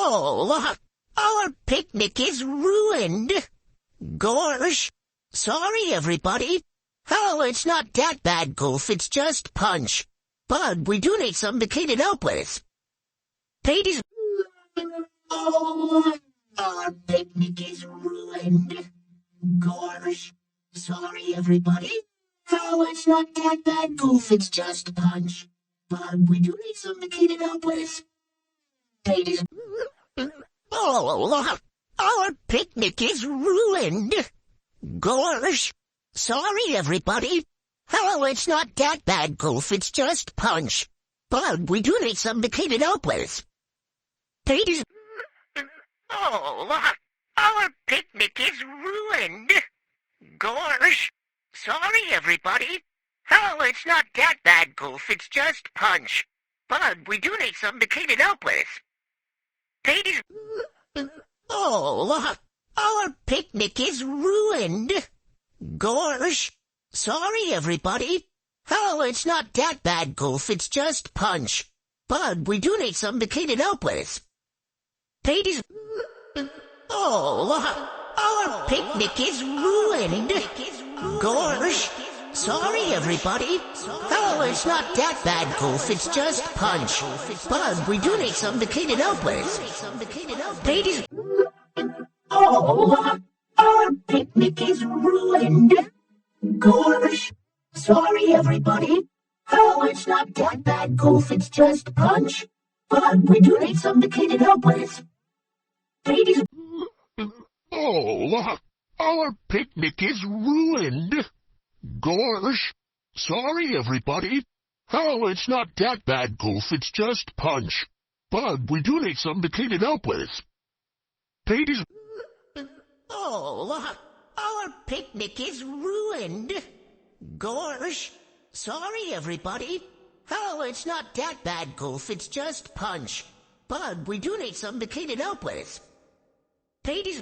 Oh, our picnic is ruined. Gosh. Sorry, everybody. Oh, it's not that bad, Goof. It's just punch. But we do need something to clean it up with. Ladies. Oh, our picnic is ruined. Gosh. Sorry, everybody. Oh, it's not that bad, Goof. It's just punch. But we do need something to clean it up with. Ladies. Oh, our picnic is ruined. Gosh. Sorry, everybody. Oh, it's not that bad, Goof. It's just punch. But we do need something to clean it up with. Ladies. Oh, our picnic is ruined. Gosh. Sorry, everybody. Oh, it's not that bad, Goof. It's just punch. But we do need something to clean it up with. Ladies. Oh, our picnic is ruined. Gosh. Sorry, everybody. Oh, it's not that bad, Goof. It's just punch. But we do need something to clean it up with. Ladies. Oh, our picnic is ruined. Gosh. Sorry, everybody. Oh, it's not that bad, Goof. It's just punch. But we do need something to clean it up with. Ladies. Oh, our picnic is ruined. Gosh. Sorry, everybody. Oh, it's not that bad, Goof. It's just punch. But we do need something to clean it up with. Ladies. Oh, our picnic is ruined. Gosh. Sorry, everybody. Oh, it's not that bad, Goof. It's just punch. But we do need something to clean it up with. Ladies. Oh, our picnic is ruined. Gosh. Sorry, everybody. Oh, it's not that bad, Goof. It's just punch. But we do need something to clean it up with. Ladies.